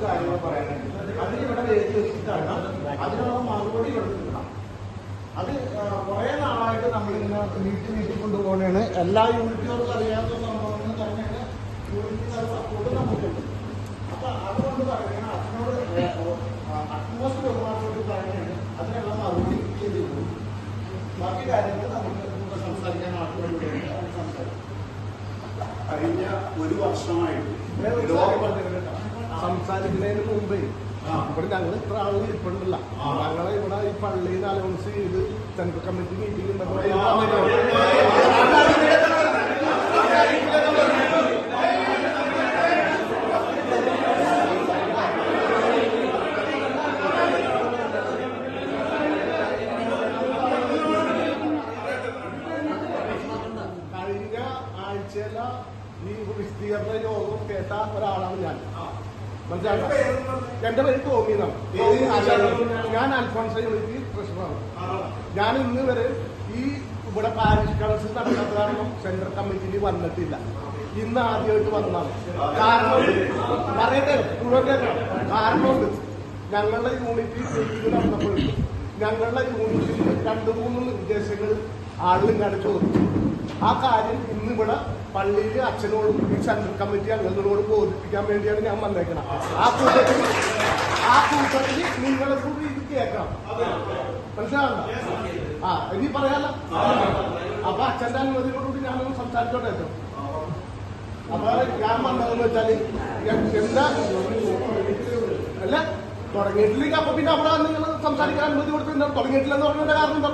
കാര്യങ്ങൾ പറയാനുണ്ട്. അതിനിവിടെ എഴുതി വെച്ചിട്ടാണ് അതിനുള്ള മറുപടി കൊടുക്കണം. അത് കുറെ നാളായിട്ട് നമ്മളിങ്ങനെ നീട്ടി കൊണ്ടുപോകണേണ്. എല്ലാ യൂണിറ്റുകൾക്കും അറിയാത്ത സംഭവങ്ങൾ തന്നെയാണ് യൂണിറ്റുകാർ സപ്പോർട്ട് നമുക്കുണ്ട്. അപ്പൊ അതുകൊണ്ട് പറയുകയാണ് അതിനോട് അറ്റ്മോസ്റ്റ് ബഹുമാനത്തോട് പറയുകയാണ് അതിനുള്ള മറുപടി ചെയ്തു പോകും. ബാക്കി കാര്യങ്ങൾ നമുക്ക് സംസാരിക്കാൻ ആളുകളുണ്ട്. സംസാരിക്കും. കഴിഞ്ഞ ഒരു വർഷമായിട്ട് സംസാരിക്കുന്നതിന് മുമ്പേ ഇവിടെ ഞങ്ങൾ ഇത്ര ആളുകൾ ഇരിപ്പുണ്ടല്ല. ഞങ്ങളെ ഇവിടെ ഈ പള്ളിയിൽ അനൗൺസ് ചെയ്ത് സെൻട്രൽ കമ്മിറ്റി മീറ്റിംഗ് കഴിഞ്ഞ ആഴ്ചയില ഈ വിശദീകരണ യോഗം കേട്ട ഒരാളാണ് ഞാൻ. മനസ്സിലാക്കാം. എന്റെ പേര് ടോമി എന്നാണ്. ഞാൻ അൽഫോൺസ യൂണിറ്റി ട്രഷററാണ്. ഞാൻ ഇന്ന് വരെ ഈ ഇവിടെ പാരിഷ് കൗൺസിൽ നടക്കാത്ത കാരണം സെൻട്രൽ കമ്മിറ്റിയിൽ വന്നിട്ടില്ല. ഇന്ന് ആദ്യമായിട്ട് വന്നതാണ്. കാരണം പറയട്ടെ, കാരണമുണ്ട്. ഞങ്ങളുടെ യൂണിറ്റ് മീറ്റിംഗ് നടന്നപ്പോഴും ഞങ്ങളുടെ യൂണിറ്റിൽ 2-3 നിർദ്ദേശങ്ങൾ ആളുകൾ ചോദിച്ചു. ആ കാര്യം ഇന്നിവിടെ പള്ളിയിൽ അച്ഛനോടും ഈ സെൻട്രൽ കമ്മിറ്റി അംഗങ്ങളോട് ബോധിപ്പിക്കാൻ വേണ്ടിയാണ് ഞാൻ വന്നേക്കണം. ആ കൂട്ടത്തിൽ നിങ്ങളെ കൂടി ഇത് കേൾക്കാം. മനസ്സിലാവണ്ട? ഇനി പറയാലോ. അപ്പൊ അച്ഛന്റെ അനുമതിയോടുകൂടി ഞാനൊന്ന് സംസാരിച്ചോട്ടെ. അപ്പൊ ഞാൻ വന്നതെന്ന് വെച്ചാല് എന്താ അല്ല തുടങ്ങിയിട്ടില്ലെങ്കിൽ അപ്പൊ പിന്നെ അവിടെ നിങ്ങൾ സംസാരിക്കാൻ അനുമതി കൊടുത്തിട്ടുണ്ടോ? തുടങ്ങിയിട്ടില്ലെന്ന് പറഞ്ഞതിന്റെ കാരണം എന്താ?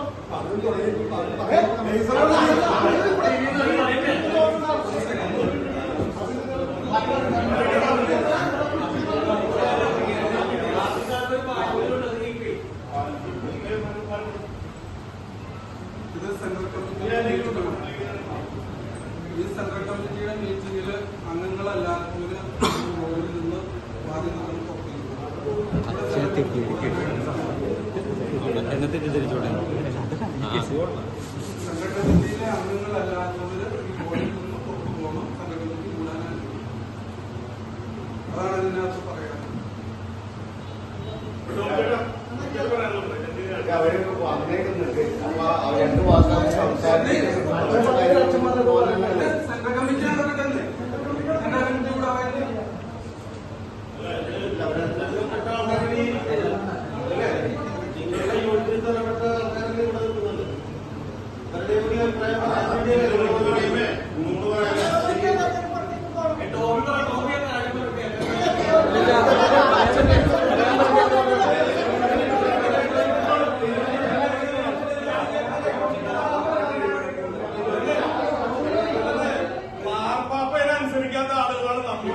ഇത് സെൻട്രൽ കമ്മിറ്റിയുടെ മീറ്റിംഗിൽ അംഗങ്ങളല്ലാത്തവര് റോഡിൽ നിന്ന് വാദിക്കുന്നത് തെറ്റിദ്ധരിച്ചോട്ടെ. സംഘടനയിലെ അംഗങ്ങളല്ലാത്തവര് ഈ ബോർഡിൽ നിന്ന് പുറത്തു പോകണം. സംഘടനയ്ക്ക് കൂടാനാണ്. അതാണ് ഇതിനകത്ത് പറയാൻ. സെൻട്രൽ കമ്മിറ്റി അതൊക്കെ തന്നെ. സെൻട്രൽ കമ്മിറ്റി കൂടെ അനുസരിക്കാത്ത ആളുകളാണ് നമ്മൾ.